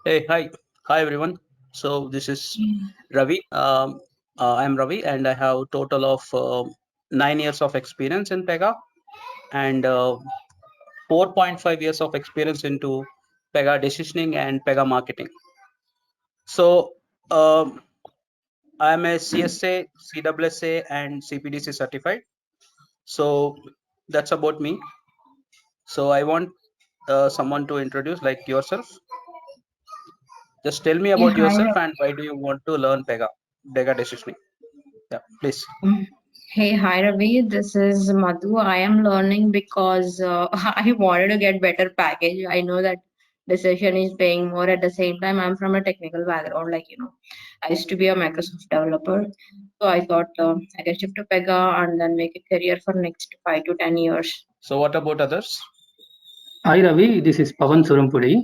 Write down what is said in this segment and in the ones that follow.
Hey, hi everyone. So this is Ravi. I'm Ravi, and I have total of 9 years of experience in Pega and 4.5 years of experience into Pega decisioning and Pega marketing. So um, I'm a CSA, CWSA, and CPDC certified. So that's about me. So I want someone to introduce, like yourself. Just tell me Yeah, about hi. yourself and why do you want to learn Pega decisioning. Yeah, please. Hey, hi Ravi. This is Madhu. I am learning because I wanted to get better package. I know that decision is paying more. At the same time, I'm from a technical background. I used to be a Microsoft developer. So I thought I can shift to Pega and then make a career for next 5 to 10 years. So what about others? Hi Ravi, this is Pavan Surampudi.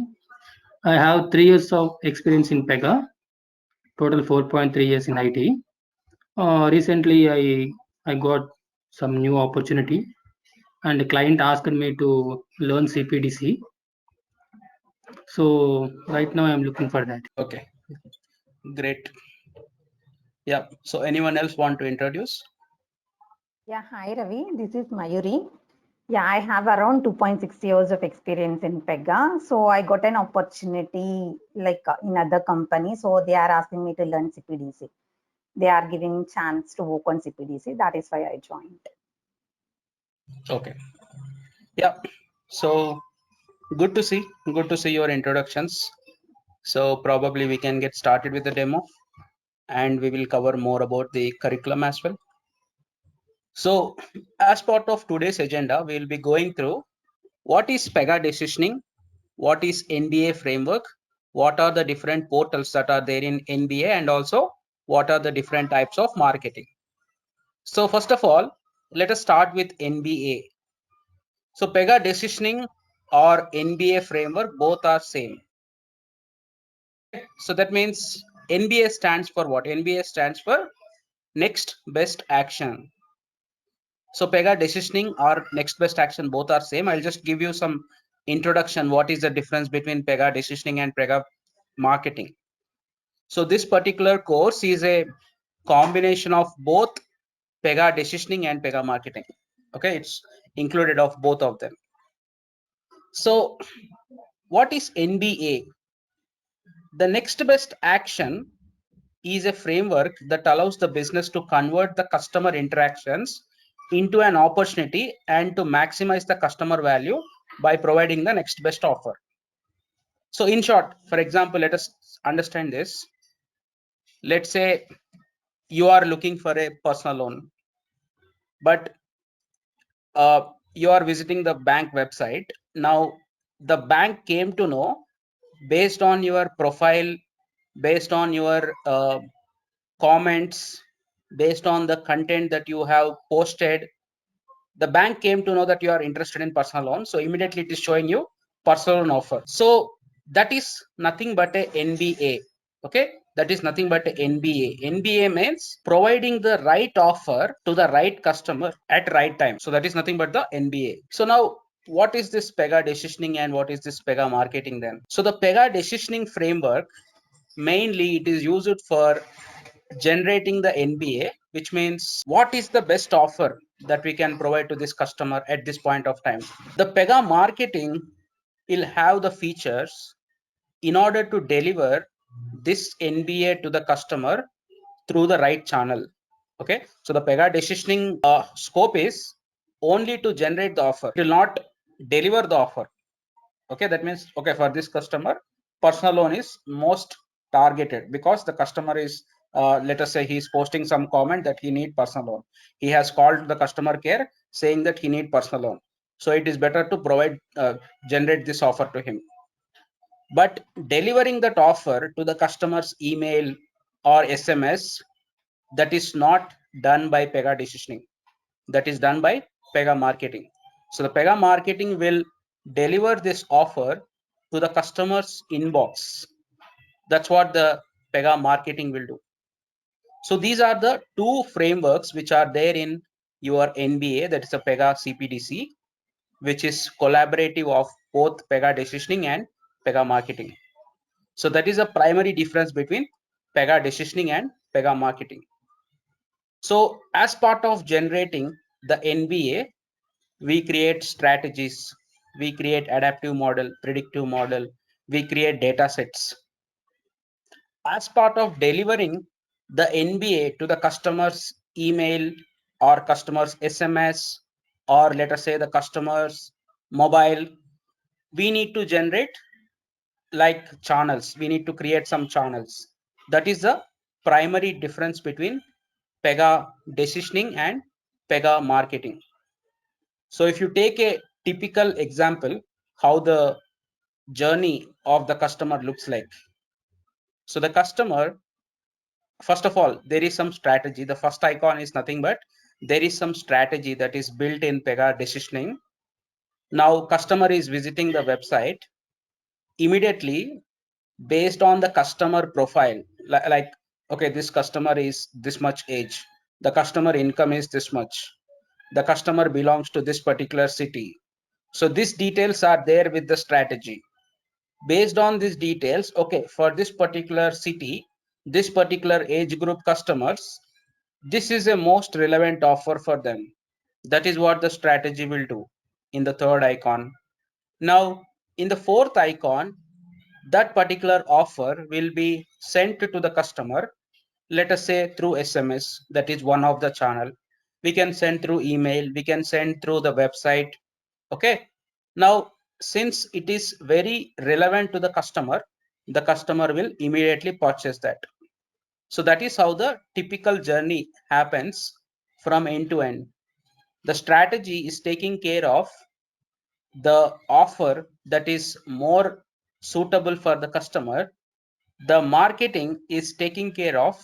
I have 3 years of experience in Pega, total 4.3 years in IT. Recently, I got some new opportunity, and the client asked me to learn CPDC. So right now, I'm looking for that. Okay, great. Yeah. So anyone else want to introduce? Yeah, hi Ravi. This is Mayuri. Yeah, I have around 2.6 years of experience in Pega. So I got an opportunity in other companies. So they are asking me to learn CPDC. They are giving chance to work on CPDC. That is why I joined. Okay. Yeah. So good to see your introductions. So probably we can get started with the demo and we will cover more about the curriculum as well. So as part of today's agenda, we will be going through what is Pega decisioning, what is NBA framework, what are the different portals that are there in NBA, and also what are the different types of marketing. So first of all, let us start with NBA. So Pega decisioning or NBA framework, both are same. So that means NBA stands for what? NBA stands for next best action. So Pega decisioning or next best action, both are same. I'll just give you some introduction. What is the difference between Pega decisioning and Pega marketing? So this particular course is a combination of both Pega decisioning and Pega marketing. Okay, it's included of both of them. So what is NBA? The next best action is a framework that allows the business to convert the customer interactions into an opportunity and to maximize the customer value by providing the next best offer. So in short, for example, let us understand this. Let's say you are looking for a personal loan, but you are visiting the bank website. Now the bank came to know, based on your profile, based on your comments, based on the content that you have posted, the bank came to know that you are interested in personal loan. So immediately it is showing you personal loan offer. So that is nothing but a NBA. Okay, that is nothing but a NBA. NBA means providing the right offer to the right customer at right time. So that is nothing but the NBA. So now what is this Pega decisioning and what is this Pega marketing then? So the Pega decisioning framework, mainly it is used for generating the NBA, which means what is the best offer that we can provide to this customer at this point of time. The Pega marketing will have the features in order to deliver this NBA to the customer through the right channel. Okay, so the Pega decisioning scope is only to generate the offer. It will not deliver the offer. Okay, that means, okay, for this customer, personal loan is most targeted because the customer is, let us say he is posting some comment that he need personal loan. He has called the customer care saying that he need personal loan. So it is better to provide, generate this offer to him. But delivering that offer to the customer's email or SMS, that is not done by Pega decisioning. That is done by Pega marketing. So the Pega marketing will deliver this offer to the customer's inbox. That's what the Pega marketing will do. So these are the two frameworks which are there in your NBA, that is a Pega CPDC, which is collaborative of both Pega decisioning and Pega marketing. So that is a primary difference between Pega decisioning and Pega marketing. So as part of generating the NBA, we create strategies, we create adaptive model, predictive model, we create data sets. As part of delivering the NBA to the customer's email or customer's SMS, or let us say the customer's mobile, we need to generate like channels. We need to create some channels. That is the primary difference between Pega decisioning and Pega marketing. So if you take a typical example, how the journey of the customer looks like. So the customer, first of all, there is some strategy. The first icon is nothing but there is some strategy that is built in Pega decisioning. Now customer is visiting the website. Immediately, based on the customer profile, like okay, this customer is this much age, the customer income is this much, the customer belongs to this particular city. So these details are there with the strategy. Based on these details, okay, for this particular city, this particular age group customers, this is a most relevant offer for them. That is what the strategy will do in the third icon. Now in the fourth icon, that particular offer will be sent to the customer, let us say through SMS. That is one of the channel. We can send through email, we can send through the website. Okay, now since it is very relevant to the customer will immediately purchase that. So that is how the typical journey happens from end to end. The strategy is taking care of the offer that is more suitable for the customer. The marketing is taking care of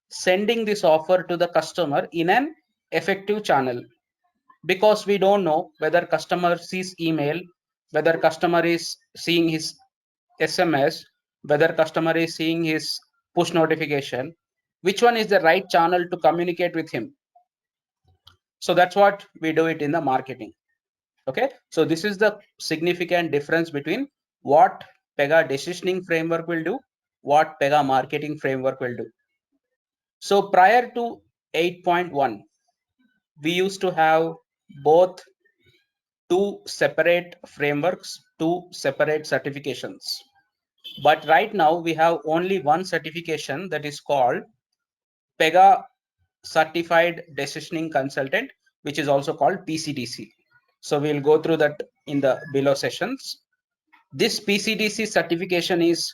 sending this offer to the customer in an effective channel, because we don't know whether customer sees email, whether customer is seeing his SMS, whether customer is seeing his push notification, which one is the right channel to communicate with him. So that's what we do it in the marketing. Okay, so this is the significant difference between what Pega decisioning framework will do, what Pega marketing framework will do. So prior to 8.1, we used to have both two separate frameworks, two separate certifications. But right now we have only one certification, that is called Pega Certified Decisioning Consultant, which is also called PCDC. So we'll go through that in the below sessions. This PCDC certification is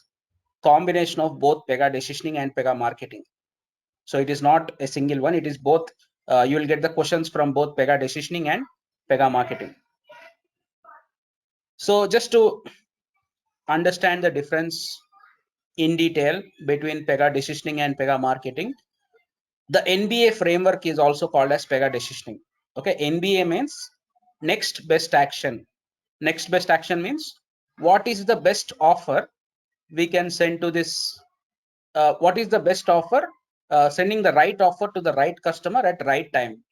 combination of both Pega decisioning and Pega marketing. So it is not a single one, it is both. You will get the questions from both Pega decisioning and Pega marketing. So just to understand the difference in detail between Pega decisioning and Pega marketing, the NBA framework is also called as Pega decisioning. Okay, NBA means next best action. Next best action means what is the best offer we can send to this. What is the best offer? Sending the right offer to the right customer at right time,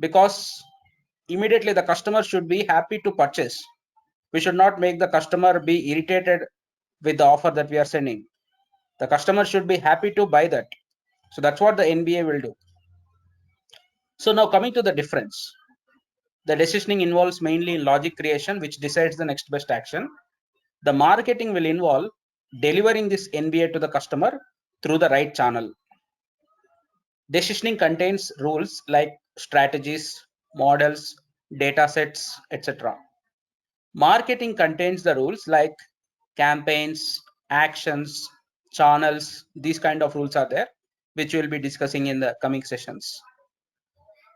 because immediately the customer should be happy to purchase. We should not make the customer be irritated with the offer that we are sending. The customer should be happy to buy that. So that's what the NBA will do. So now coming to the difference. The decisioning involves mainly logic creation, which decides the next best action. The marketing will involve delivering this NBA to the customer through the right channel. Decisioning contains rules like strategies, models, data sets, etc. Marketing contains the rules like campaigns, actions, channels. These kind of rules are there, which we'll be discussing in the coming sessions.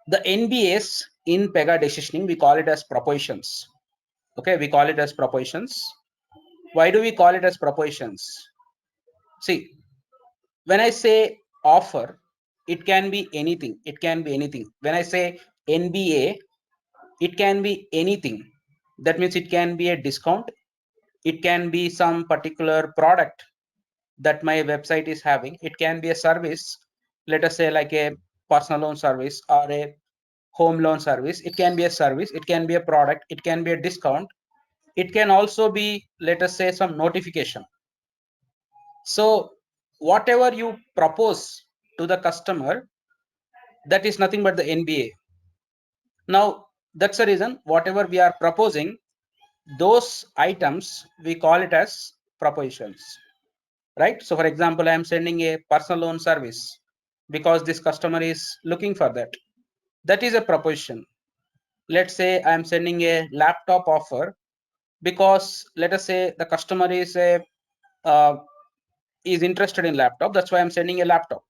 The NBAs in Pega decisioning, we call it as propositions. Okay, we call it as propositions. Why do we call it as propositions? See, when I say offer, it can be anything. It can be anything. When I say NBA, it can be anything. That means it can be a discount. It can be some particular product that my website is having. It can be a service, let us say like a personal loan service or a home loan service. It can be a service, it can be a product, it can be a discount. It can also be, let us say, some notification. So whatever you propose to the customer, that is nothing but the NBA. Now that's the reason whatever we are proposing, those items we call it as propositions, right? So for example, I am sending a personal loan service because this customer is looking for that. That is a proposition. Let's say I am sending a laptop offer because let us say the customer is interested in laptop. That's why I'm sending a laptop.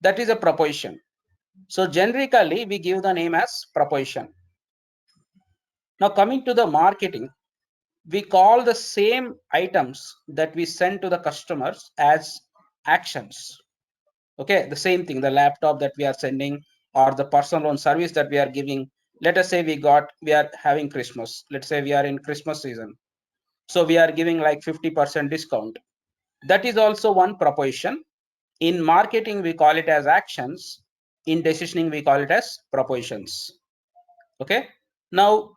That is a proposition. So generically we give the name as proposition. Now coming to the marketing, we call the same items that we send to the customers as actions. Okay, the same thing, the laptop that we are sending or the personal loan service that we are giving. Let us say we are having Christmas. Let's say we are in Christmas season. So we are giving like 50% discount. That is also one proposition. In marketing, we call it as actions. In decisioning, we call it as propositions. Okay. Now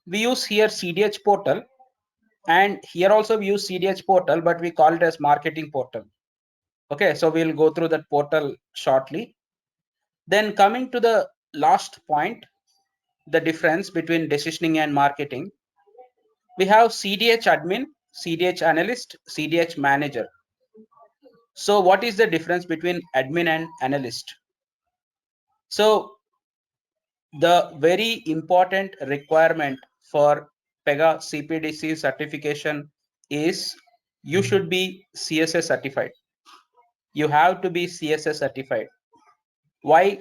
we use here CDH portal, and here also we use CDH portal, but we call it as marketing portal. Okay. So we'll go through that portal shortly. Then coming to the last point, the difference between decisioning and marketing. We have CDH admin, CDH analyst, CDH manager. So what is the difference between admin and analyst? So the very important requirement for Pega CPDC certification is you should be CSS certified. You have to be CSS certified. Why?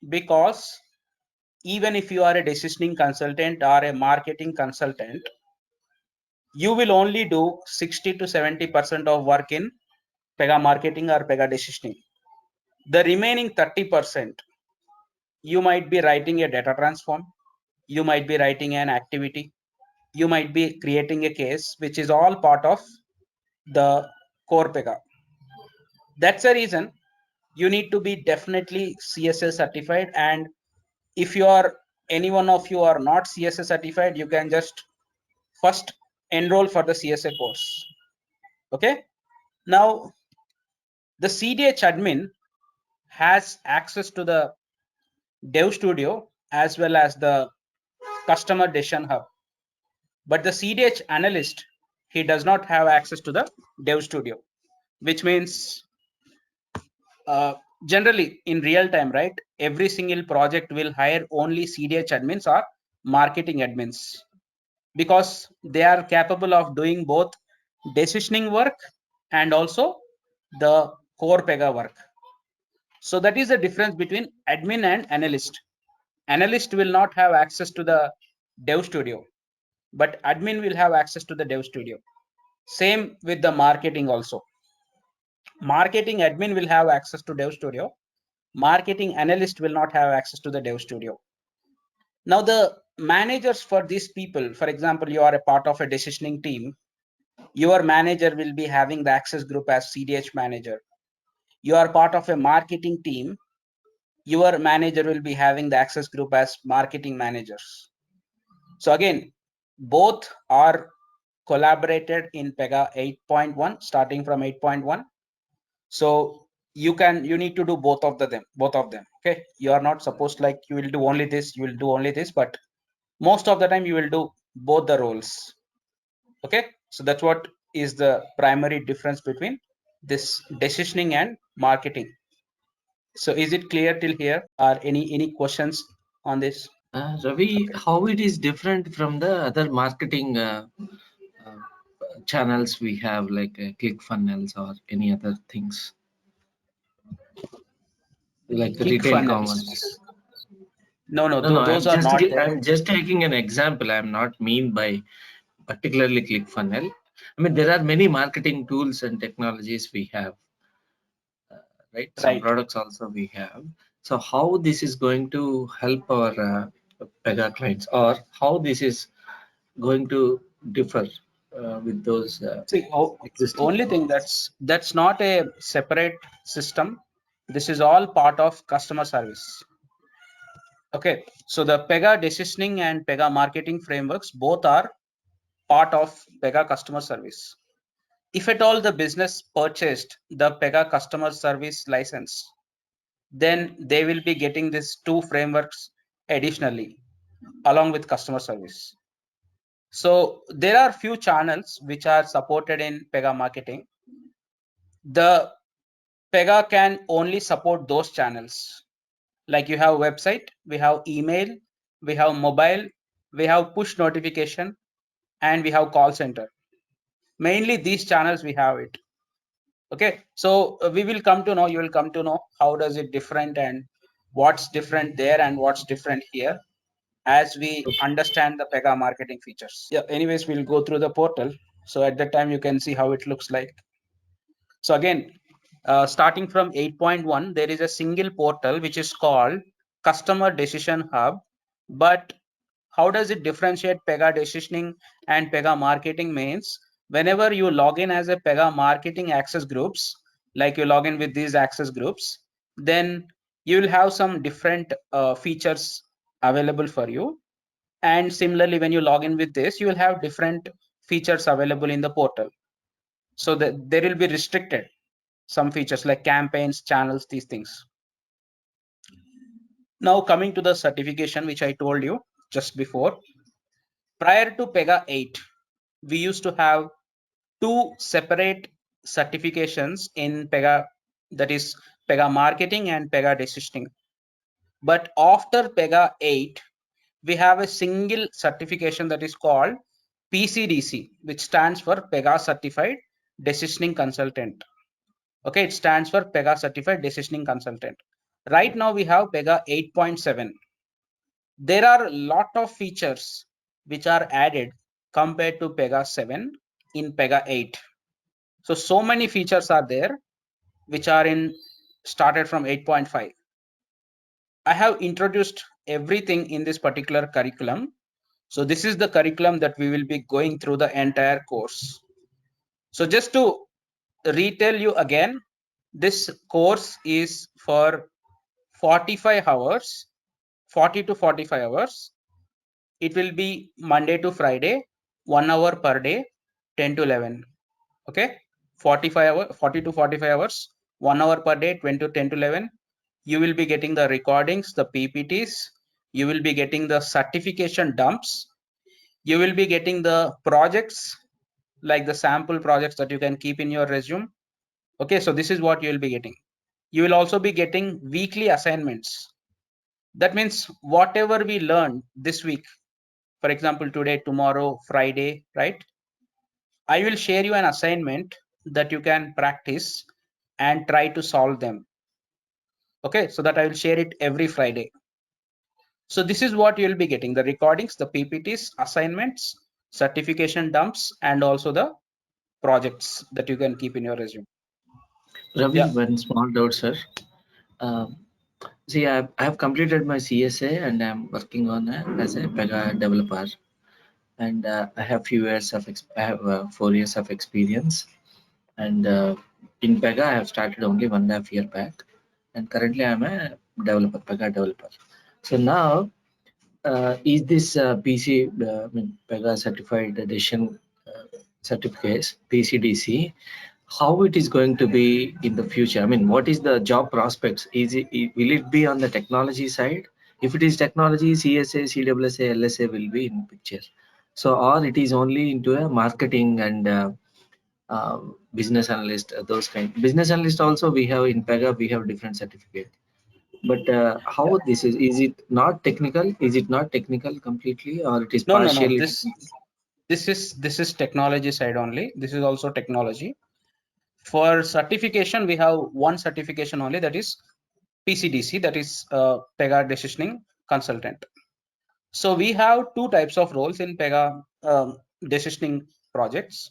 Because even if you are a decisioning consultant or a marketing consultant, you will only do 60 to 70% of work in Pega marketing or Pega decisioning. The remaining 30%, you might be writing a data transform, you might be writing an activity, you might be creating a case, which is all part of the core Pega. That's the reason you need to be definitely CSS certified. And if you are any one of you are not CSS certified, you can just first enroll for the CSA course. Okay. Now the CDH admin has access to the Dev Studio as well as the customer decision hub. But the CDH analyst, he does not have access to the Dev Studio, which means generally in real time, right? Every single project will hire only CDH admins or marketing admins because they are capable of doing both decisioning work and also the core Pega work. So that is the difference between admin and analyst. Analyst will not have access to the Dev Studio, but admin will have access to the Dev Studio. Same with the marketing also. Marketing admin will have access to Dev Studio. Marketing analyst will not have access to the Dev Studio. Now the managers for these people, for example, you are a part of a decisioning team, your manager will be having the access group as CDH manager. You are part of a marketing team, your manager will be having the access group as marketing managers. So again, both are collaborated in Pega 8.1, starting from 8.1. So you need to do both of them. Okay, you are not supposed like you will do only this, you will do only this, but most of the time you will do both the roles. Okay, so that's what is the primary difference between this decisioning and marketing. So is it clear till here? Or any questions on this? Ravi, how it is different from the other marketing channels we have, like ClickFunnels or any other things, like retail commerce? No, I'm those are not there. I'm just taking an example. I'm not mean by particularly ClickFunnel. I mean, there are many marketing tools and technologies we have, right? Some products also we have. So how this is going to help our Pega clients, or how this is going to differ with those existing? Only thing that's not a separate system. This is all part of customer service. Okay, so the Pega decisioning and Pega marketing frameworks both are part of Pega customer service. if at all the business purchased the Pega customer service license, then they will be getting these 2 frameworks additionally along with customer service. So there are few channels which are supported in Pega marketing. The Pega can only support those channels. Like you have website, we have email, we have mobile, we have push notification, and we have call center. Mainly these channels we have it. Okay, so we will come to know, you will come to know how does it different and what's different there and what's different here as we understand the Pega marketing features. Yeah, anyways, we'll go through the portal. So at that time you can see how it looks like. So again, starting from 8.1, there is a single portal which is called Customer Decision Hub. But how does it differentiate Pega decisioning and Pega marketing means? Whenever you log in as a Pega marketing access groups, like you log in with these access groups, then you will have some different features available for you. And similarly, when you log in with this, you will have different features available in the portal. So that there will be restricted some features like campaigns, channels, these things. Now coming to the certification, which I told you just before. Prior to Pega 8, we used to have 2 separate certifications in Pega, that is Pega marketing and Pega decisioning. But after Pega 8, we have a single certification that is called PCDC, which stands for Pega Certified Decisioning Consultant. Okay, it stands for Pega Certified Decisioning Consultant. Right now we have Pega 8.7. There are a lot of features which are added compared to Pega 7 in Pega 8. So many features are there which are in started from 8.5. I have introduced everything in this particular curriculum. So this is the curriculum that we will be going through the entire course. So just to retell you again, this course is for 45 hours, 40 to 45 hours. It will be Monday to Friday, 1 hour per day, 10 to 11. Okay, 40 to 45 hours, 1 hour per day, 10 to 11. You will be getting the recordings, the PPTs. You will be getting the certification dumps. You will be getting the projects, like the sample projects that you can keep in your resume. Okay, so this is what you will be getting. You will also be getting weekly assignments. That means whatever we learned this week, for example, today, tomorrow, Friday, right? I will share you an assignment that you can practice and try to solve them. Okay, so that I will share it every Friday. So this is what you will be getting: the recordings, the PPTs, assignments, certification dumps, and also the projects that you can keep in your resume. Ravi, Yeah. one small doubt, sir. See, I have completed my CSA and I'm working on as a Pega developer. And I have few years of I have 4 years of experience. And in Pega, I have started only 1.5 year back. And currently, I'm a developer, Pega developer. So now, is this Pega certified edition certificate, PCDC, how it is going to be in the future? I mean, what is the job prospects? Will it be on the technology side? If it is technology, CSA, CWSA, LSA will be in picture. So, or it is only into a marketing and business analyst, those kind. Business analyst also we have in Pega, we have different certificate. But how this is it not technical? Is it not technical completely, or it is No. partially? This is technology side only. This is also technology. For certification, we have one certification only, that is PCDC, that is Pega Decisioning Consultant. So we have 2 types of roles in Pega decisioning projects.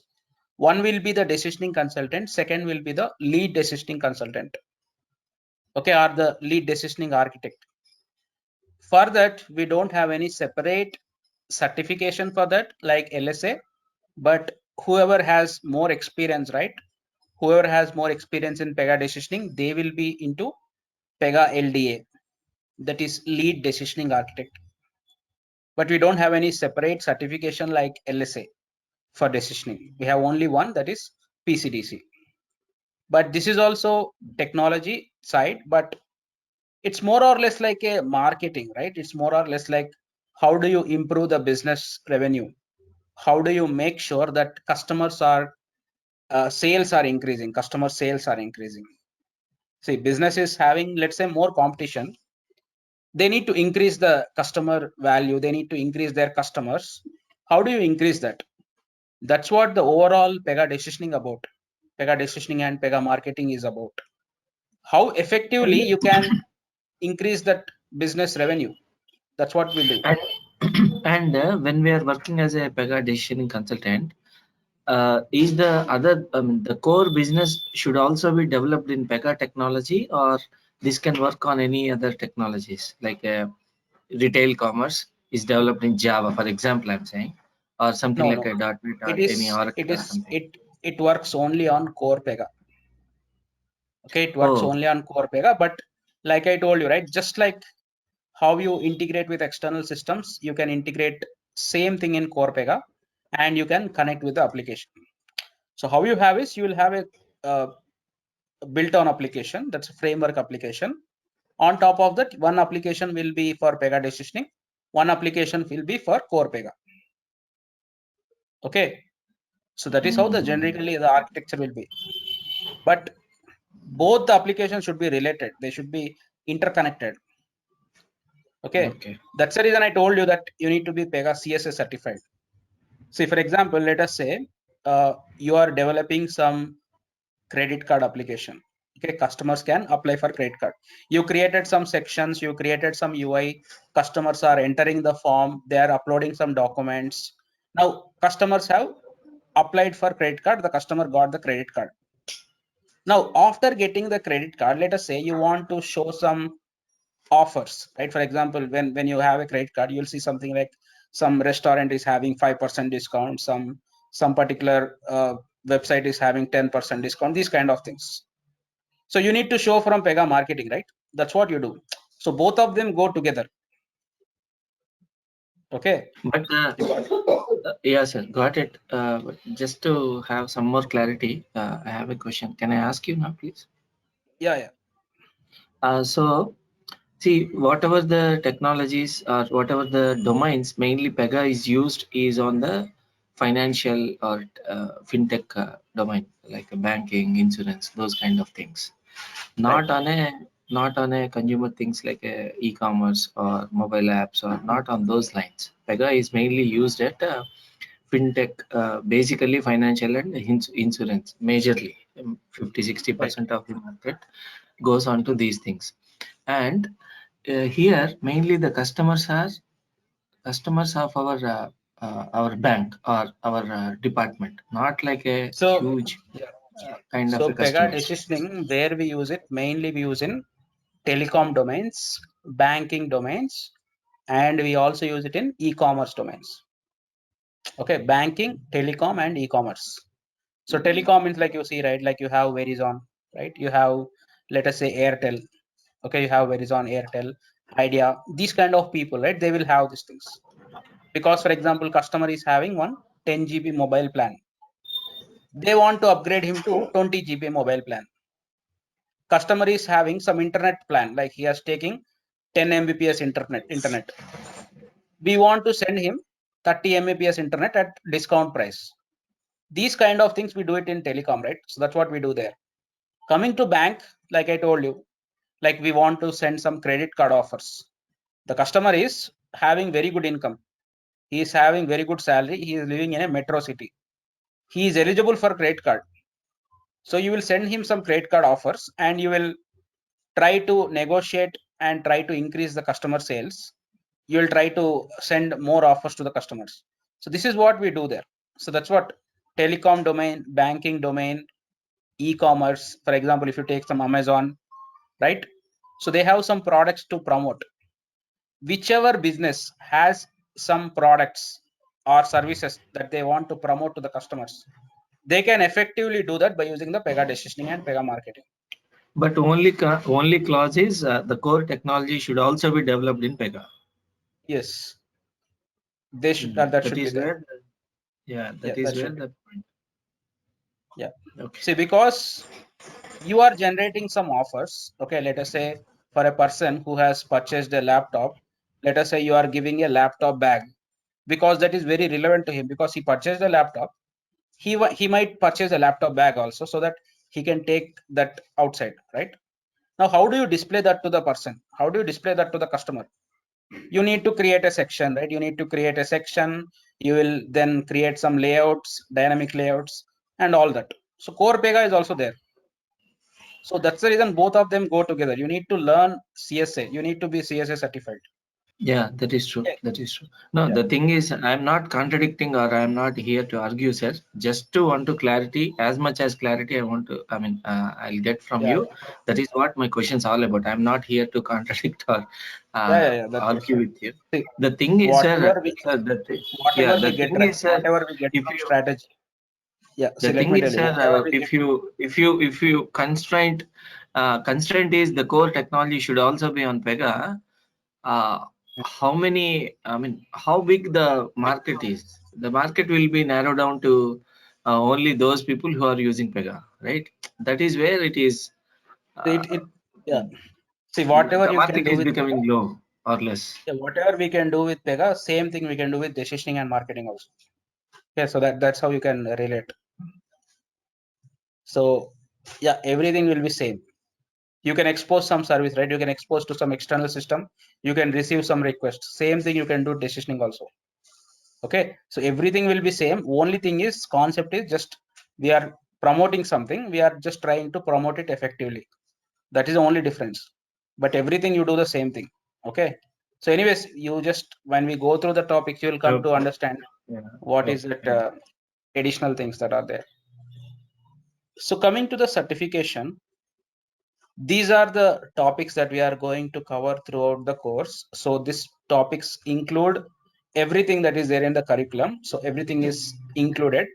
One will be the decisioning consultant. Second will be the lead decisioning consultant. Okay, or the lead decisioning architect. For that, we don't have any separate certification for that like LSA, but whoever has more experience, right? Whoever has more experience in Pega decisioning, they will be into Pega LDA, that is lead decisioning architect. But we don't have any separate certification like LSA for decisioning. We have only one, that is PCDC. But this is also technology side, but it's more or less like a marketing, right? It's more or less like how do you improve the business revenue? How do you make sure that customers are sales are increasing, customer sales are increasing? See, business is having, let's say, more competition. They need to increase the customer value. They need to increase their customers. How do you increase that? That's what the overall Pega decisioning about. Pega decisioning and Pega marketing is about. How effectively you can increase that business revenue. That's what we do. And when we are working as a Pega decisioning consultant, is the core business should also be developed in Pega technology, or this can work on any other technologies like retail commerce is developed in Java, for example, I'm saying, or something like a .NET or any Oracle or something. It works only on core Pega. Okay, it works only on core Pega, but like I told you, right, just like how you integrate with external systems, you can integrate same thing in core Pega, and you can connect with the application. So how you have is you will have a built-on application, that's a framework application. On top of that, one application will be for Pega decisioning, one application will be for core Pega. Okay, so that is how the generically the architecture will be. But both the applications should be related, they should be interconnected. Okay. That's the reason I told you that you need to be Pega CSS certified. See, for example, let us say you are developing some credit card application. Okay, customers can apply for credit card. You created some sections, you created some UI, customers are entering the form, they are uploading some documents. Now customers have applied for credit card, the customer got the credit card. Now after getting the credit card, let us say you want to show some offers, right? For example, when you have a credit card, you'll see something like some restaurant is having 5% discount, some particular website is having 10% discount, these kind of things. So you need to show from Pega marketing, right? That's what you do. So both of them go together. Okay. But yeah, sir, got it. But just to have some more clarity, I have a question. Can I ask you now, please? Yeah. So, see, whatever the technologies or whatever the domains, mainly Pega is used is on the financial or fintech domain, like banking, insurance, those kind of things. Not on a consumer things like e-commerce or mobile apps, or not on those lines. Pega is mainly used at fintech, basically financial and insurance, majorly 50-60% of the market goes on to these things. And here mainly the customers of our bank or our department, not like a huge kind of a Pega customers. decisioning, where we use it, mainly we use in telecom domains, banking domains, and we also use it in e-commerce domains. Okay, banking, telecom, and e-commerce. So telecom means, like you see, right, like you have Verizon, right? You have, let us say, Airtel. Okay, you have Verizon, Airtel, Idea, these kind of people, right? They will have these things. Because, for example, customer is having one 10 GB mobile plan. They want to upgrade him to 20 GB mobile plan. Customer is having some internet plan, like he is taking 10 Mbps internet. We want to send him 30 Mbps internet at discount price. These kind of things we do it in telecom, right? So that's what we do there. Coming to bank, like I told you, like we want to send some credit card offers. The customer is having very good income. He is having very good salary. He is living in a metro city. He is eligible for credit card. So you will send him some credit card offers, and you will try to negotiate and try to increase the customer sales. You will try to send more offers to the customers. So this is what we do there. So that's what telecom domain, banking domain, e-commerce. For example, if you take some Amazon, right? So they have some products to promote. Whichever business has some products or services that they want to promote to the customers, they can effectively do that by using the Pega decisioning and Pega marketing. But only clause is the core technology should also be developed in Pega. Yes, they should. That should be there. That is where the point. Yeah. Okay. See, because you are generating some offers. Okay, let us say for a person who has purchased a laptop, let us say you are giving a laptop bag, because that is very relevant to him, because he purchased a laptop. He might purchase a laptop bag also, so that he can take that outside, right? Now, how do you display that to the person? How do you display that to the customer? You need to create a section, right? You need to create a section. You will then create some layouts, dynamic layouts, and all that. So core Pega is also there. So that's the reason both of them go together. You need to learn CSA. You need to be CSA certified. Yeah, that is true. Yeah. That is true. No, Yeah. the thing is, I'm not contradicting or I'm not here to argue, sir. Just to want to clarity, as much as clarity I want to, I'll get from Yeah. you. That is what my question's all about. I'm not here to contradict or Yeah. That's argue with you. see, The thing is, whatever we yeah, whatever the we get thing right, is, sir, whatever we get if from you, strategy. Yeah. the See, let thing me is, tell you, sir, whatever we get. if you constraint is the core technology should also be on Pega. uh, how many, how big the market is? The market will be narrowed down to only those people who are using Pega, right? That is where it is. Yeah. See, whatever The you can market do is with Pega, becoming low or less. yeah, whatever we can do with Pega, same thing we can do with decisioning and marketing also. Yeah, so that's how you can relate. So yeah, everything will be same. You can expose some service, right? You can expose to some external system. You can receive some requests. Same thing you can do decisioning also. Okay, so everything will be same. Only thing is concept is just we are promoting something. We are just trying to promote it effectively. That is the only difference. But everything you do the same thing. Okay. So anyways, you just when we go through the topics, you will come to Okay. understand Yeah. what is that additional things that are there. So coming to the certification, these are the topics that we are going to cover throughout the course. So these topics include everything that is there in the curriculum. So everything is included.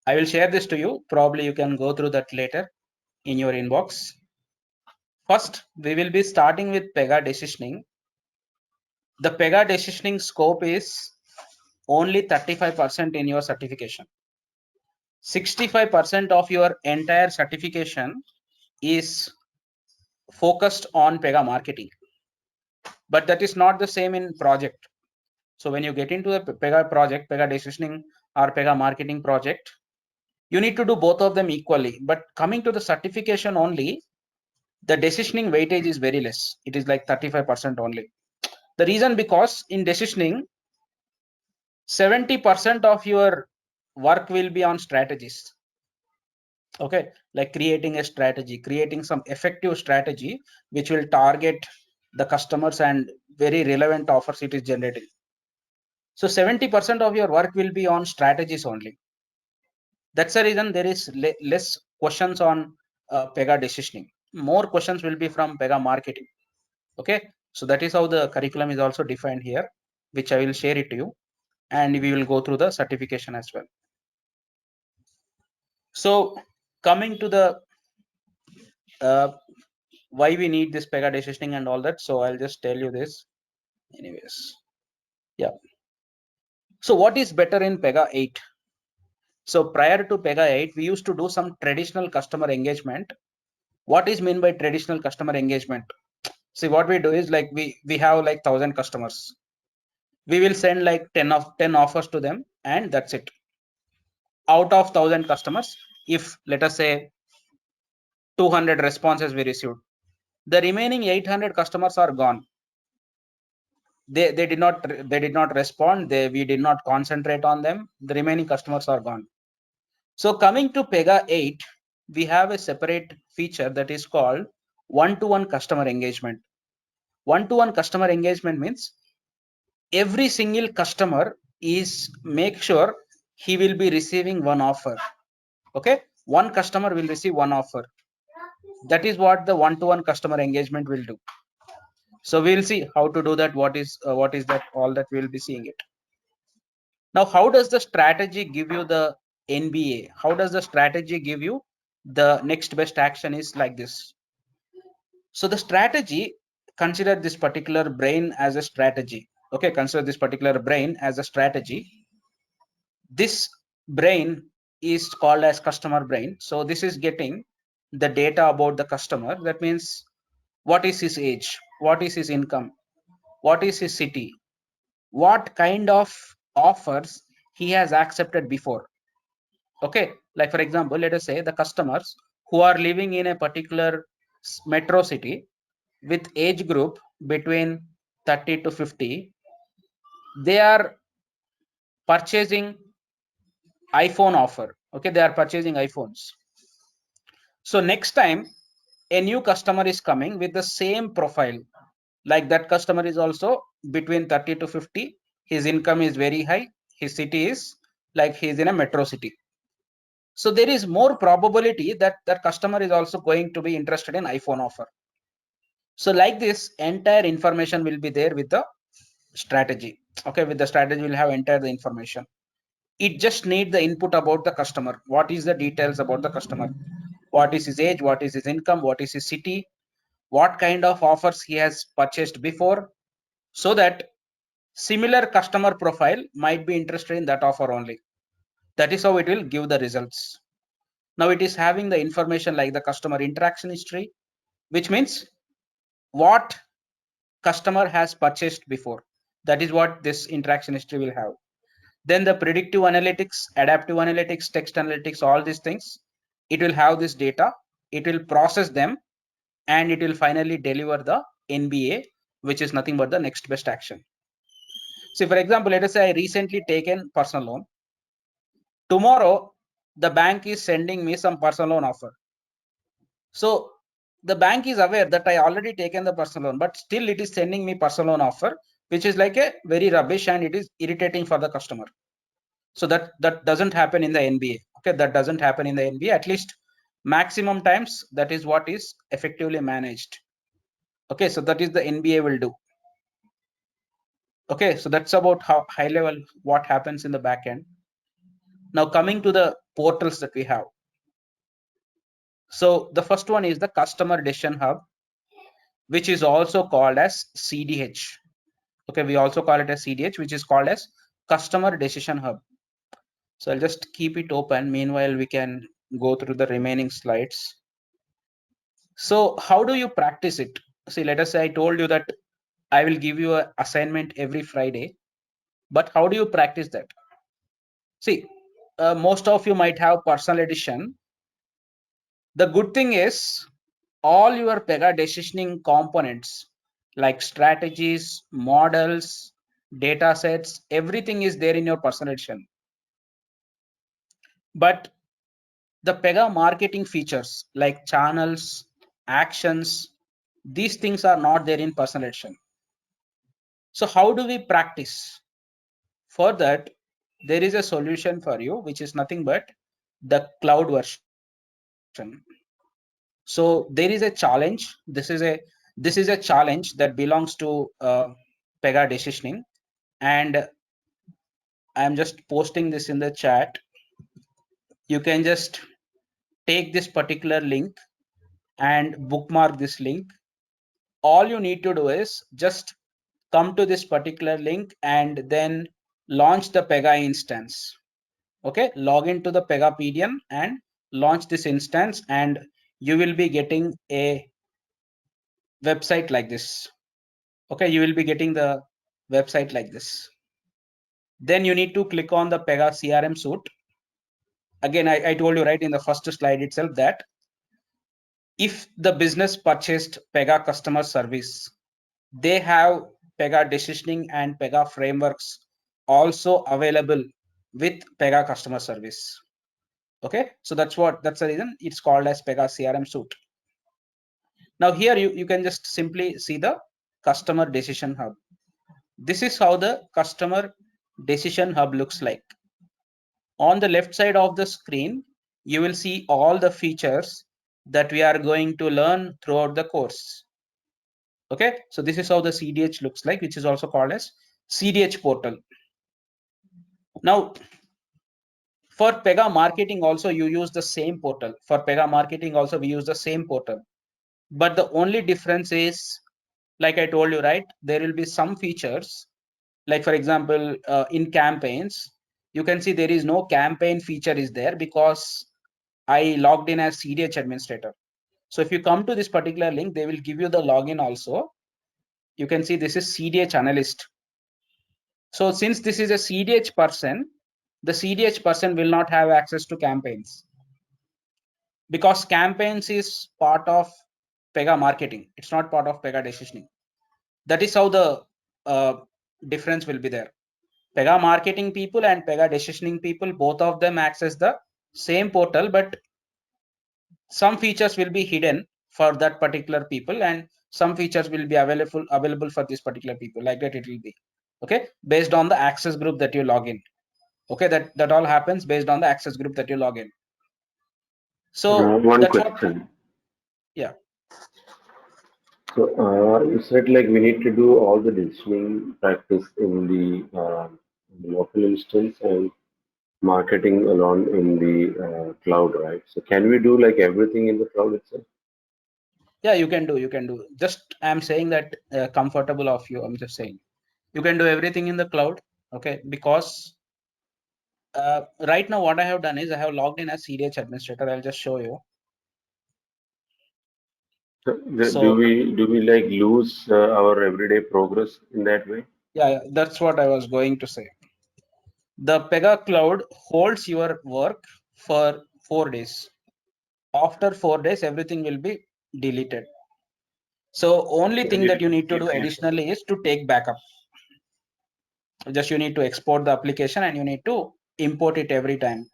I will share this to you. Probably you can go through that later in your inbox. First, we will be starting with Pega decisioning. The Pega decisioning scope is only 35% in your certification. 65% of your entire certification is focused on Pega marketing. But that is not the same in project. So when you get into a Pega project, Pega decisioning or Pega marketing project, you need to do both of them equally. But coming to the certification only, the decisioning weightage is very less. It is like 35% only. The reason because in decisioning, 70% of your work will be on strategies. Okay, like creating a strategy, creating some effective strategy which will target the customers and very relevant offers it is generating. So 70% of your work will be on strategies only. That's the reason there is less questions on Pega decisioning. More questions will be from Pega marketing. Okay, so that is how the curriculum is also defined here, which I will share it to you, and we will go through the certification as well. So coming to the why we need this Pega decisioning and all that. So I'll just tell you this. Anyways, yeah. So what is better in Pega 8? So prior to Pega 8, we used to do some traditional customer engagement. What is meant by traditional customer engagement? See, what we do is like we have like 1,000 customers. We will send like 10 offers to them, and that's it. Out of 1,000 customers, if let us say 200 responses we received, the remaining 800 customers are gone. They did not respond. We did not concentrate on them. The remaining customers are gone. So coming to Pega 8, we have a separate feature that is called one-to-one customer engagement. One-to-one customer engagement means every single customer is make sure he will be receiving one offer. Okay, one customer will receive one offer. That is what the one-to-one customer engagement will do. So we'll see how to do that. What is that? All that we'll be seeing it. Now, how does the strategy give you the NBA? How does the strategy give you the next best action is like this? So the strategy, consider this particular brain as a strategy. Okay, consider this particular brain as a strategy. This brain is called as customer brain. So this is getting the data about the customer. That means what is his age, what is his income, what is his city, what kind of offers he has accepted before. Okay, like for example, let us say the customers who are living in a particular metro city with age group between 30 to 50, they are purchasing iPhone offer. Okay, they are purchasing iPhones. So next time a new customer is coming with the same profile, like that customer is also between 30 to 50, his income is very high, his city is like he is in a metro city. So there is more probability that that customer is also going to be interested in iPhone offer. So like this, entire information will be there with the strategy. Okay, with the strategy we'll have entire the information. It just need the input about the customer. What is the details about the customer? What is his age? What is his income? What is his city? What kind of offers he has purchased before? So that similar customer profile might be interested in that offer only. That is how it will give the results. Now it is having the information like the customer interaction history, which means what customer has purchased before. That is what this interaction history will have. Then the predictive analytics, adaptive analytics, text analytics, all these things, it will have this data, it will process them, and it will finally deliver the NBA, which is nothing but the next best action. So for example, let us say I recently taken personal loan. Tomorrow, the bank is sending me some personal loan offer. So the bank is aware that I already taken the personal loan, but still it is sending me personal loan offer, which is like a very rubbish and it is irritating for the customer. So that doesn't happen in the NBA. Okay, that doesn't happen in the NBA. At least maximum times that is what is effectively managed. Okay, so that is the NBA will do. Okay, so that's about how high level what happens in the back end. Now coming to the portals that we have. So the first one is the customer decision hub, which is also called as CDH. Okay, we also call it as CDH, which is called as customer decision hub. So I'll just keep it open. Meanwhile, we can go through the remaining slides. So how do you practice it? See, let us say I told you that I will give you an assignment every Friday, but how do you practice that? See, most of you might have personal edition. The good thing is all your Pega decisioning components like strategies, models, data sets, everything is there in your personal edition. But the Pega marketing features like channels, actions, these things are not there in personal edition. So how do we practice? For that, there is a solution for you, which is nothing but the cloud version. So there is a challenge. This is a challenge that belongs to Pega decisioning, and I'm just posting this in the chat. You can just take this particular link and bookmark this link. All you need to do is just come to this particular link and then launch the Pega instance. Okay, log into the Pega PDN and launch this instance, and you will be getting a website like this. Okay, you will be getting the website like this. Then you need to click on the Pega CRM suite. Again, I told you right in the first slide itself that if the business purchased Pega customer service, they have Pega decisioning and Pega frameworks also available with Pega customer service. Okay, so that's the reason it's called as Pega CRM suite. Now here you can just simply see the customer decision hub. This is how the customer decision hub looks like. On the left side of the screen, you will see all the features that we are going to learn throughout the course. Okay, so this is how the CDH looks like, which is also called as CDH portal. Now, for Pega marketing also, you use the same portal. For Pega marketing also, we use the same portal. But the only difference is, like I told you, right, there will be some features, like for example, in campaigns, you can see there is no campaign feature is there because I logged in as CDH administrator. So if you come to this particular link, they will give you the login also. You can see this is CDH analyst. So since this is a CDH person, the CDH person will not have access to campaigns because campaigns is part of Pega marketing. It's not part of Pega decisioning. That is how the difference will be there. Pega marketing people and Pega decisioning people, both of them access the same portal, but some features will be hidden for that particular people and some features will be available for this particular people. Like that it will be, okay, based on the access group that you log in. Okay, that all happens based on the access group that you log in. So One that's what, question. yeah. So you said like we need to do all the decisioning practice in the local instance and marketing alone in the cloud, right? So can we do like everything in the cloud itself? Yeah, you can do. Just I'm saying that comfortable of you. I'm just saying you can do everything in the cloud. Okay, because right now what I have done is I have logged in as CDH administrator. I'll just show you. So So do we like lose our everyday progress in that way? yeah, that's what I was going to say. The Pega cloud holds your work for 4 days. After 4 days, everything will be deleted. So only thing that you need to do additionally is to take backup. Just you need to export the application and you need to import it every time.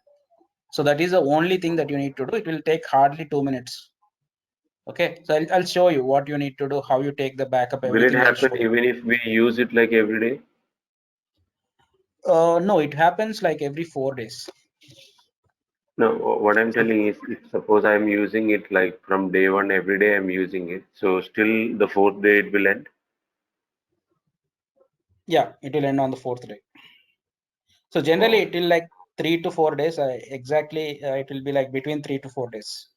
So that is the only thing that you need to do. It will take hardly 2 minutes. Okay, so I'll show you what you need to do, how you take the backup, Will it everything I'll show happen you. even if we use it like every day? No, it happens like every 4 days. No, what I'm telling is, if suppose I'm using it like from day one, every day I'm using it, so still the fourth day it will end. Yeah, it will end on the 4th day. So generally it will like 3 to 4 days. Exactly, it will be like between 3 to 4 days.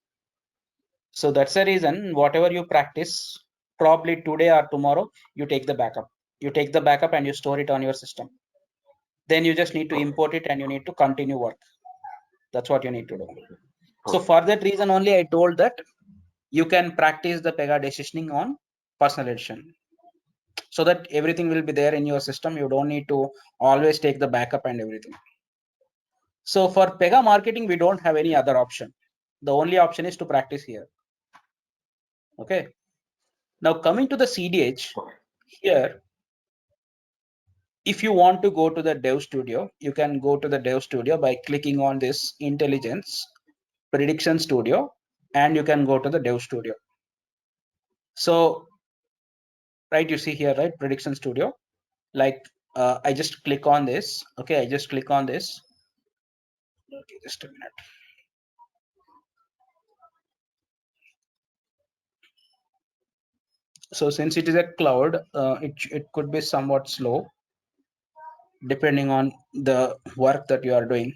So that's the reason whatever you practice, probably today or tomorrow, you take the backup. You take the backup and you store it on your system. Then you just need to import it and you need to continue work. That's what you need to do. So for that reason only I told that you can practice the Pega decisioning on personal edition, so that everything will be there in your system. You don't need to always take the backup and everything. So for Pega marketing, we don't have any other option. The only option is to practice here. Okay. Now coming to the CDH here, if you want to go to the Dev Studio, you can go to the Dev Studio by clicking on this Intelligence Prediction Studio, and you can go to the Dev Studio. So, right, you see here, right, Prediction Studio. Like I just click on this. Okay, I just click on this. Okay, just a minute. So since it is a cloud, it could be somewhat slow depending on the work that you are doing.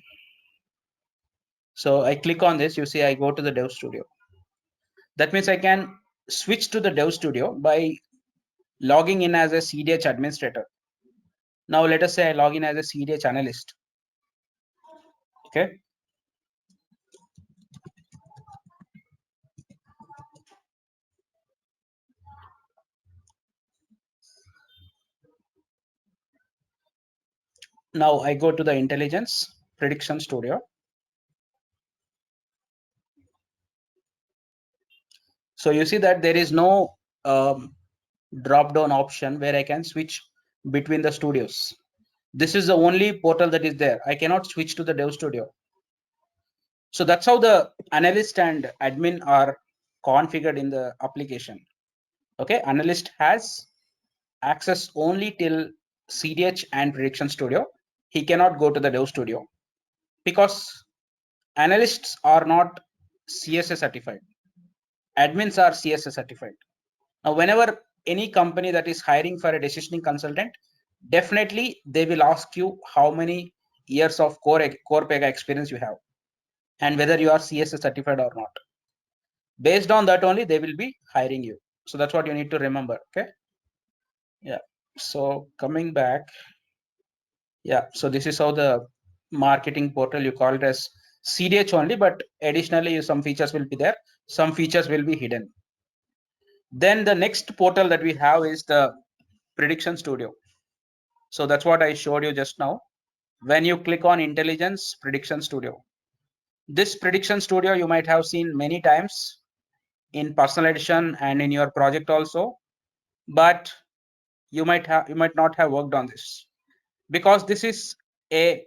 So I click on this, you see I go to the Dev Studio. That means I can switch to the Dev Studio by logging in as a CDH administrator. Now let us say I log in as a CDH analyst. Okay. Now I go to the Intelligence Prediction Studio. So you see that there is no drop down option where I can switch between the studios. This is the only portal that is there. I cannot switch to the Dev Studio. So that's how the analyst and admin are configured in the application. Okay, analyst has access only till CDH and Prediction Studio. He cannot go to the Dev Studio because analysts are not CSS certified. Admins are CSS certified. Now, whenever any company that is hiring for a decisioning consultant, definitely they will ask you how many years of core Pega experience you have and whether you are CSS certified or not. Based on that only they will be hiring you. So that's what you need to remember. Okay. Yeah. So coming back. Yeah. So this is how the marketing portal, you call it as CDH only, but additionally some features will be there, some features will be hidden. Then the next portal that we have is the Prediction Studio. So that's what I showed you just now. When you click on Intelligence Prediction Studio, this Prediction Studio you might have seen many times in personal edition and in your project also, but you might not have worked on this because this is a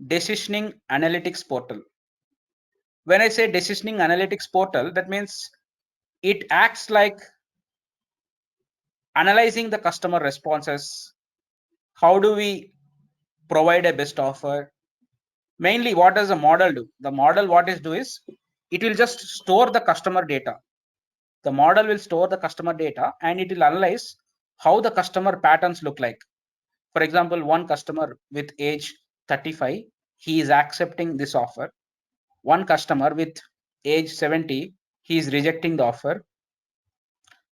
decisioning analytics portal. When I say decisioning analytics portal, that means it acts like analyzing the customer responses. How do we provide a best offer? Mainly, what does the model do? The model, what it do is, it will just store the customer data. The model will store the customer data and it will analyze how the customer patterns look like. For example, one customer with age 35, he is accepting this offer. One customer with age 70, he is rejecting the offer.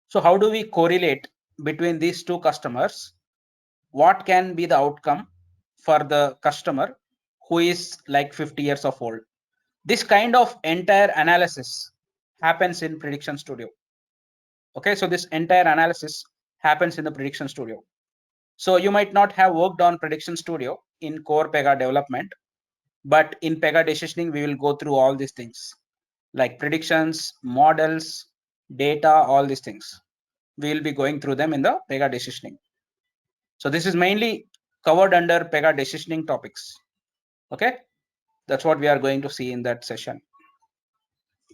So how do we correlate between these two customers? What can be the outcome for the customer who is like 50 years of old? This kind of entire analysis happens in Prediction Studio. Okay, so this entire analysis happens in the Prediction Studio. So you might not have worked on Prediction Studio in core Pega development, but in Pega decisioning, we will go through all these things like predictions, models, data, all these things. We will be going through them in the Pega decisioning. So this is mainly covered under Pega decisioning topics. Okay, that's what we are going to see in that session.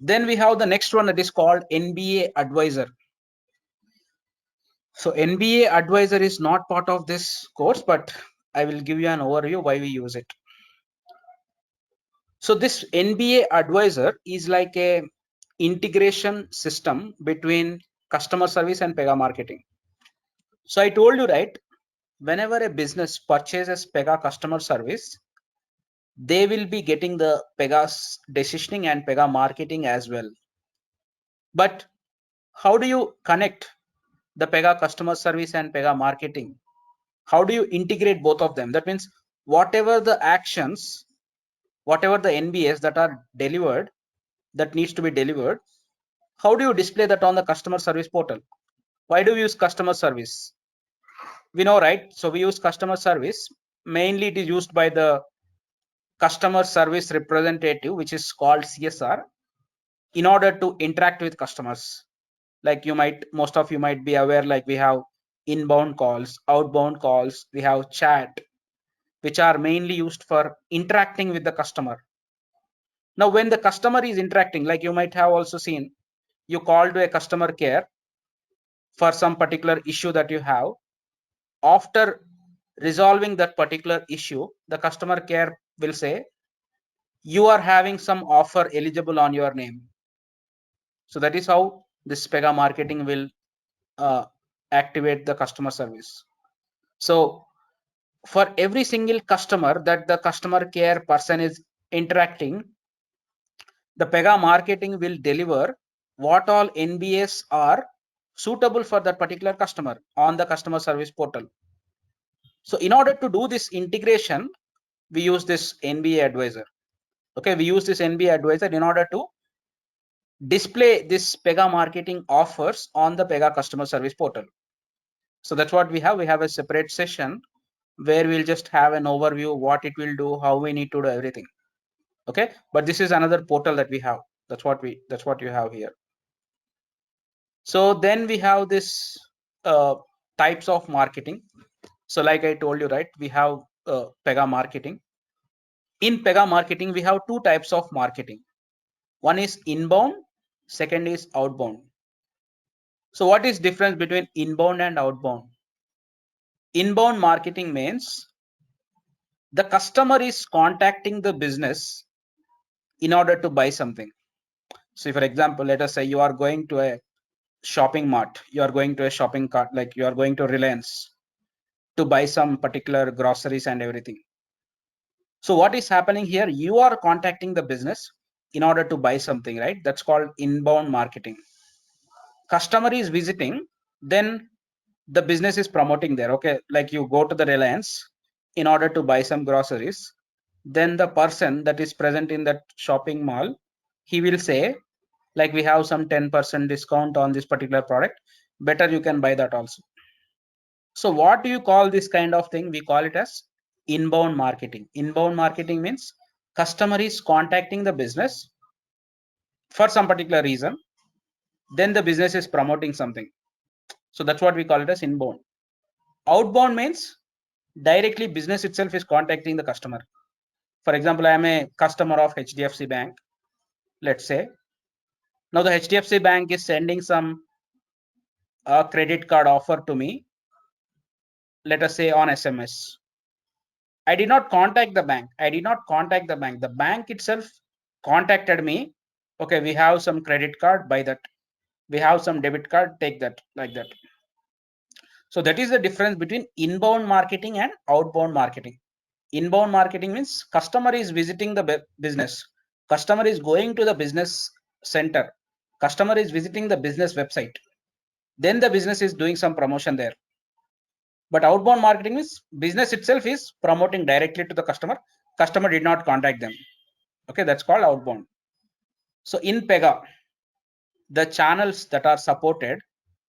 Then we have the next one that is called NBA Advisor. So NBA Advisor is not part of this course, but I will give you an overview why we use it. So this NBA Advisor is like a integration system between customer service and Pega marketing. So I told you, right, whenever a business purchases Pega customer service, they will be getting the Pega decisioning and Pega marketing as well. But how do you connect the Pega customer service and Pega marketing? How do you integrate both of them? That means whatever the actions, whatever the NBS that are delivered, that needs to be delivered, how do you display that on the customer service portal? Why do we use customer service? We know, right? So we use customer service. Mainly it is used by the customer service representative, which is called CSR, in order to interact with customers. Like most of you might be aware, like we have inbound calls, outbound calls, we have chat, which are mainly used for interacting with the customer. Now, when the customer is interacting, like you might have also seen, you call to a customer care for some particular issue that you have. After resolving that particular issue, the customer care will say, you are having some offer eligible on your name. So that is how this Pega marketing will activate the customer service. So for every single customer that the customer care person is interacting, the Pega marketing will deliver what all NBS are suitable for that particular customer on the customer service portal. So in order to do this integration, we use this NBA Advisor. Okay, we use this NBA Advisor in order to display this Pega marketing offers on the Pega customer service portal. So that's what we have. We have a separate session where we'll just have an overview, what it will do, how we need to do everything. Okay, but this is another portal that we have. That's what you have here. So then we have this types of marketing. So like I told you, right, we have Pega marketing. In Pega marketing, we have two types of marketing. One is inbound, second is outbound. So what is difference between inbound and outbound? Inbound marketing means the customer is contacting the business in order to buy something. So for example, let us say you are going to a shopping mart, you are going to a shopping cart, like you are going to Reliance to buy some particular groceries and everything. So what is happening here? You are contacting the business in order to buy something, right? That's called inbound marketing. Customer is visiting, then the business is promoting there. Okay, like you go to the Reliance in order to buy some groceries. then the person that is present in that shopping mall, he will say, like, we have some 10% discount on this particular product, better you can buy that also. So what do you call this kind of thing? We call it as inbound marketing. Inbound marketing means customer is contacting the business for some particular reason, then the business is promoting something. So that's what we call it as inbound. Outbound means directly business itself is contacting the customer. For example, I am a customer of HDFC Bank, let's say. Now the HDFC Bank is sending some credit card offer to me, let us say on SMS. I did not contact the bank. The bank itself contacted me. Okay, we have some credit card, buy that. We have some debit card, take that, like that. So that is the difference between inbound marketing and outbound marketing. Inbound marketing means customer is visiting the business. Customer is going to the business center. Customer is visiting the business website. Then the business is doing some promotion there. But outbound marketing means business itself is promoting directly to the customer. Customer did not contact them. Okay, that's called outbound. So in Pega, the channels that are supported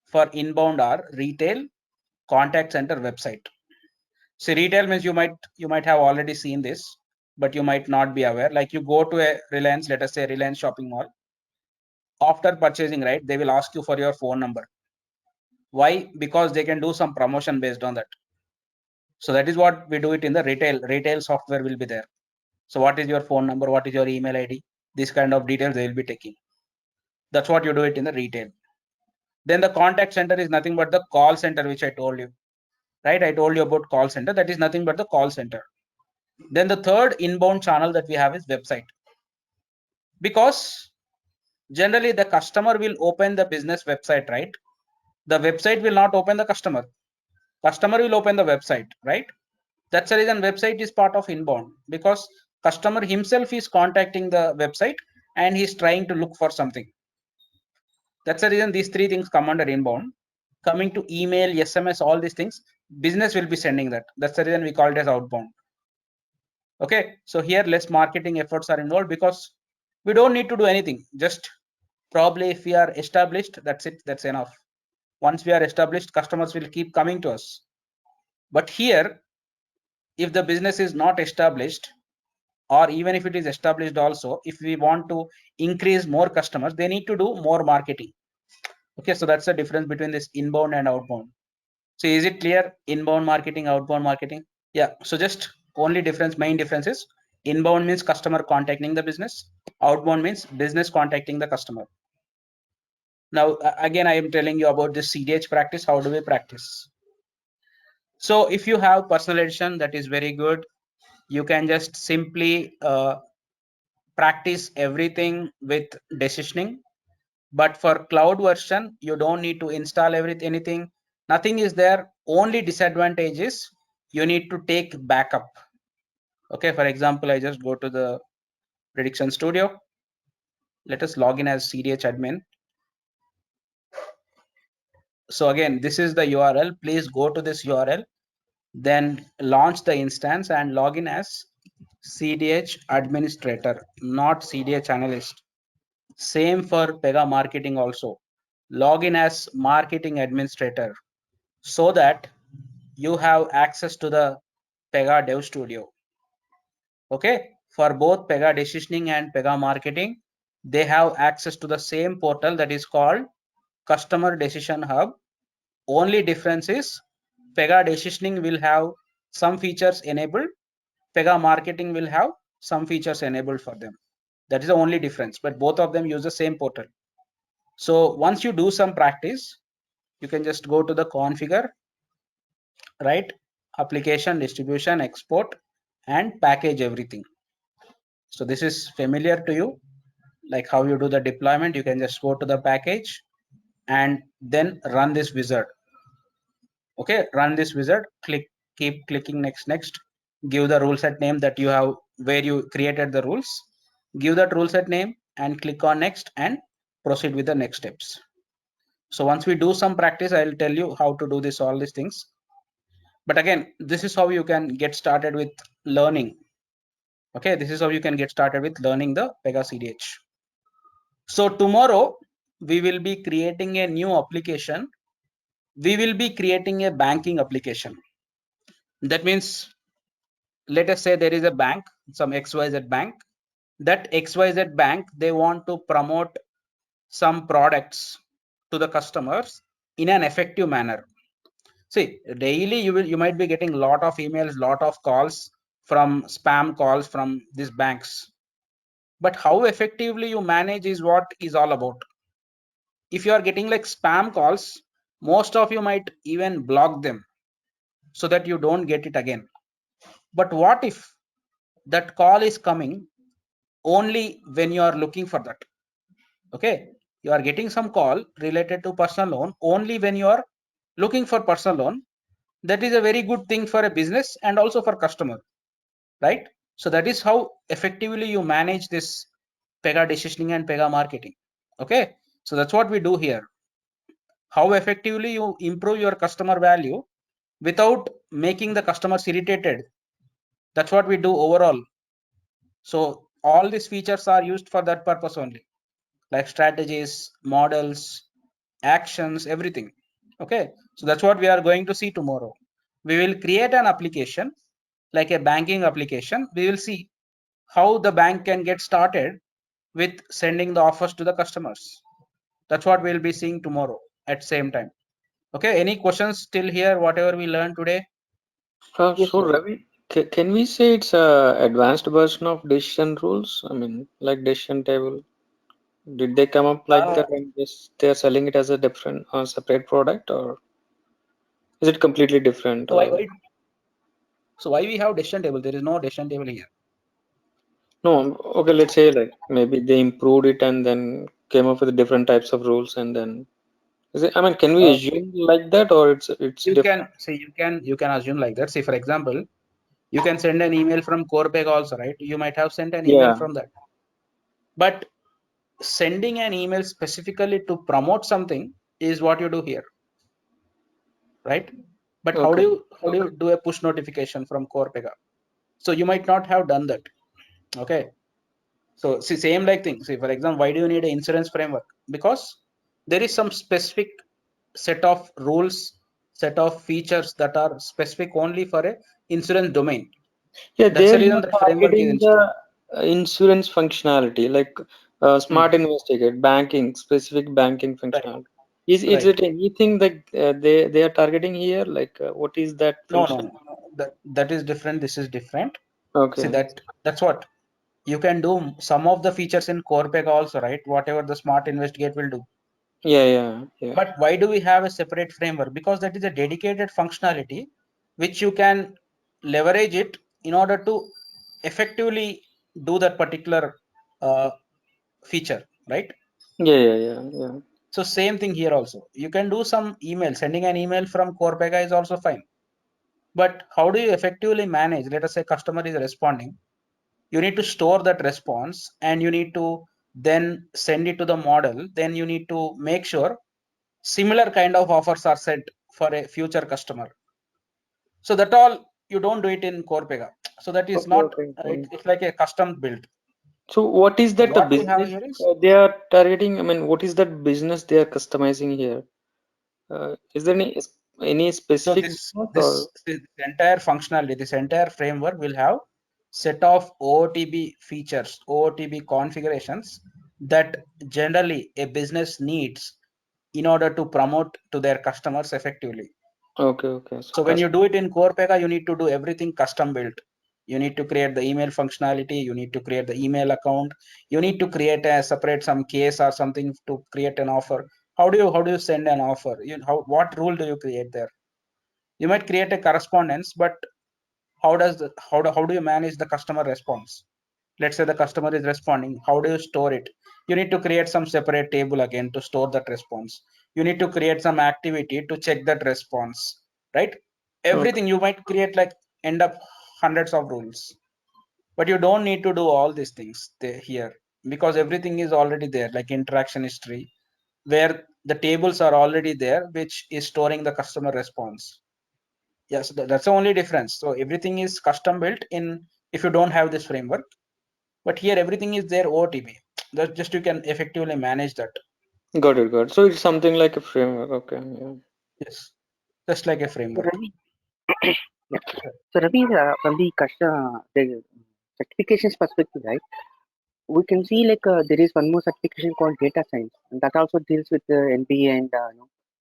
for inbound are retail, contact center, website. So retail means you might have already seen this, but you might not be aware. Like you go to a Reliance, let us say Reliance shopping mall. After purchasing, right, they will ask you for your phone number. Why? Because they can do some promotion based on that. So that is what we do it in the retail. Retail software will be there. So what is your phone number? What is your email ID? This kind of details they will be taking. That's what you do it in the retail. Then the contact center is nothing but the call center, which I told you, right? I told you about call center. That is nothing but the call center. Then the third inbound channel that we have is website. Because generally the customer will open the business website, right? The website will not open the customer. Customer will open the website, right? That's the reason website is part of inbound, because customer himself is contacting the website and he's trying to look for something. That's the reason these three things come under inbound. Coming to email, SMS, all these things, business will be sending that. That's the reason we call it as outbound. Okay, so here less marketing efforts are involved because we don't need to do anything. Just probably if we are established, that's it, that's enough. Once we are established, customers will keep coming to us. But here, if the business is not established, or even if it is established also, if we want to increase more customers, they need to do more marketing. Okay, so that's the difference between this inbound and outbound. So is it clear? Inbound marketing, outbound marketing? Yeah, so just only difference, main difference is inbound means customer contacting the business, outbound means business contacting the customer. Now again, I am telling you about this CDH practice. How do we practice? So if you have personal edition, that is very good. You can just simply practice everything with decisioning. But for cloud version, you don't need to install anything. Nothing is there. Only disadvantage is you need to take backup. Okay, for example, I just go to the Prediction Studio. Let us log in as CDH admin. So again, this is the URL. Please go to this URL, then launch the instance and log in as CDH administrator, not CDH analyst. Same for Pega marketing also. Log in as marketing administrator so that you have access to the Pega Dev Studio. Okay, for both Pega decisioning and Pega marketing, they have access to the same portal that is called Customer Decision Hub. Only difference is Pega decisioning will have some features enabled, Pega marketing will have some features enabled for them. That is the only difference, but both of them use the same portal. So once you do some practice, you can just go to the configure, right? Application, distribution, export, and package everything. So this is familiar to you, like how you do the deployment. You can just go to the package and then run this wizard. Okay, run this wizard, keep clicking next, give the rule set name that you have, where you created the rules, give that rule set name and click on next and proceed with the next steps. So once we do some practice, I'll tell you how to do this, all these things. But again, this is how you can get started with learning. Okay, this is how you can get started with learning the Pega CDH. So tomorrow we will be creating a new application. We will be creating a banking application. That means, let us say there is a bank, some XYZ bank. That XYZ bank, they want to promote some products to the customers in an effective manner. See, daily you might be getting lot of emails, lot of calls from spam calls from these banks. But how effectively you manage is what is all about. If you are getting like spam calls, most of you might even block them so that you don't get it again. But what if that call is coming only when you are looking for that? Okay, you are getting some call related to personal loan only when you are looking for personal loan. That is a very good thing for a business and also for customer, right? So that is how effectively you manage this Pega decisioning and Pega marketing. Okay, so that's what we do here. How effectively you improve your customer value without making the customers irritated. That's what we do overall. So all these features are used for that purpose only, like strategies, models, actions, everything. Okay, so that's what we are going to see tomorrow. We will create an application like a banking application. We will see how the bank can get started with sending the offers to the customers. That's what we'll be seeing tomorrow at same time. Okay, any questions still here, whatever we learned today? So Ravi, can we say it's a advanced version of decision rules? I mean, like decision table. Did they come up like that and just they're selling it as a different separate product, or is it completely different? So why we have decision table? There is no decision table here. No, okay, let's say like maybe they improved it and then came up with different types of rules and then is it, I mean, can we assume like that, or it's You different? can say you can assume like that. See, for example, you can send an email from CorePeg also, right? You might have sent an email from that. But sending an email specifically to promote something is what you do here, right? But how do you do a push notification from CorePega? So you might not have done that. Okay. So see, same like thing. See, for example, why do you need an insurance framework? Because there is some specific set of rules, set of features that are specific only for a insurance domain. Yeah, That's there the reason you're that framework is targeting installed. the insurance functionality, like smart investigate, banking, specific banking functionality. Is it anything that they are targeting here? Like what is that function? No. That is different. This is different. See, Okay. that's what you can do. Some of the features in CorePeg also, right? Whatever the smart investigate will do. Yeah. But why do we have a separate framework? Because that is a dedicated functionality which you can leverage it in order to effectively do that particular feature, right? Yeah. So same thing here also. You can do some email, sending an email from CorePega is also fine. But how do you effectively manage? Let us say customer is responding. You need to store that response and you need to then send it to the model. Then you need to make sure similar kind of offers are sent for a future customer. So that all you don't do it in CorePega. So that is not, it's like a custom build. So what is that the What we have business here is, they are targeting? I mean, what is that business they are customizing here? Is there any so specific business or? this entire functionality, this entire framework will have set of OOTB features, OOTB configurations that generally a business needs in order to promote to their customers effectively. Okay. So when you do it in CorePega, you need to do everything custom built. You need to create the email functionality. You need to create the email account. You need to create a separate some case or something to create an offer. How do you send an offer? What rule do you create there? You might create a correspondence, but how do you manage the customer response? Let's say the customer is responding. How do you store it? You need to create some separate table again to store that response. You need to create some activity to check that response, right? Everything you might create like end up hundreds of rules, but you don't need to do all these things here because everything is already there, like interaction history, where the tables are already there, which is storing the customer response. Yes, that's the only difference. So everything is custom built in if you don't have this framework. But here everything is there OOTP. That just you can effectively manage that. Got it, got it. So it's something like a framework. Okay. Yeah. Yes, just like a So framework. Ravi, yeah. So Ravi, from the certifications perspective, right? We can see like there is one more certification called data science, and that also deals with the NBA and Yeah,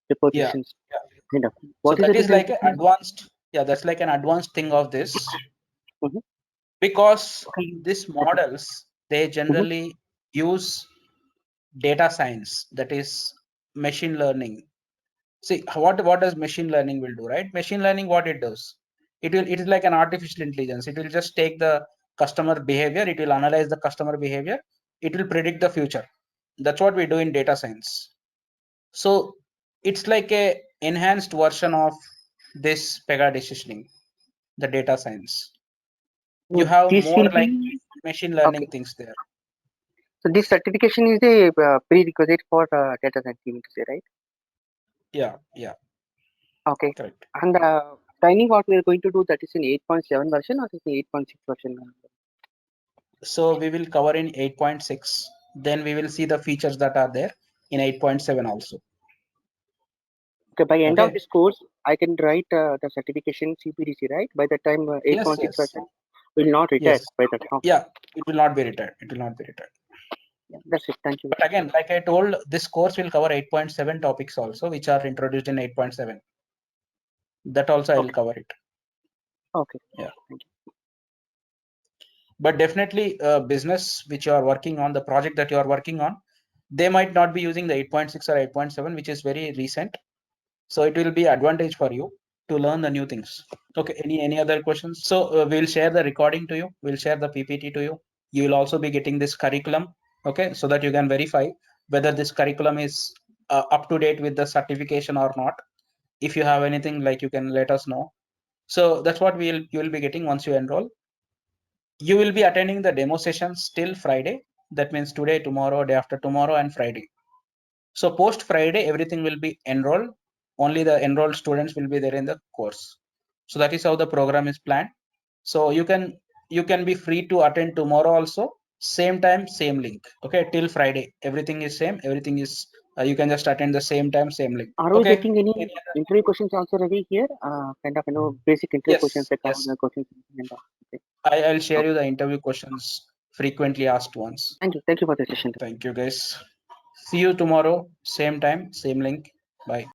prepositions yeah. kind of. So What is the that is difference like an between? advanced, yeah, that's like an advanced thing of this, Mhm. because Okay. these Okay. models, they generally use data science, that is machine learning. See, what does machine learning will do, right? Machine learning, what it does, it is like an artificial intelligence. It will just take the customer behavior, it will analyze the customer behavior, it will predict the future. That's what we do in data science. So it's like a enhanced version of this Pega decisioning, the data science. You So have this more will like be machine learning okay. things there. So this certification is the prerequisite for data science, you mean to say, right? Yeah, Okay. correct. And training, what we are going to do, that is in 8.7 version or is it 8.6 version? So we will cover in 8.6. Then we will see the features that are there in 8.7 also. Okay. By end of Okay. this course, I can write the certification CPDC, right? By the time 8.6 Yes. version will not retire Yes. by that. Okay. Yeah, it will not be retired. It will not be retired. Yeah, that's it. Thank you. But again, like I told, this course will cover 8.7 topics also, which are introduced in 8.7. That also I will cover it. Okay. Yeah. Thank you. But definitely business which you are working on, the project that you are working on, they might not be using the 8.6 or 8.7, which is very recent. So it will be advantage for you to learn the new things. Okay, any other questions? So we'll share the recording to you. We'll share the PPT to you. You will also be getting this curriculum, okay, so that you can verify whether this curriculum is up to date with the certification or not. If you have anything, like, you can let us know. So that's what you will be getting once you enroll. You will be attending the demo sessions till Friday. That means today, tomorrow, day after tomorrow, and Friday. So post Friday, everything will be enrolled. Only the enrolled students will be there in the course. So that is how the program is planned. So you can be free to attend tomorrow also. Same time, same link. Okay, till Friday, everything is same. Everything is you can just attend the same time, same link. Are we Okay. getting any interview questions also, Ravi, here? Kind of, basic interview questions like how the questions and all. Okay. I'll share you the interview questions, frequently asked ones. Thank you. Thank you for the session. Thank you, guys. See you tomorrow, same time, same link. Bye.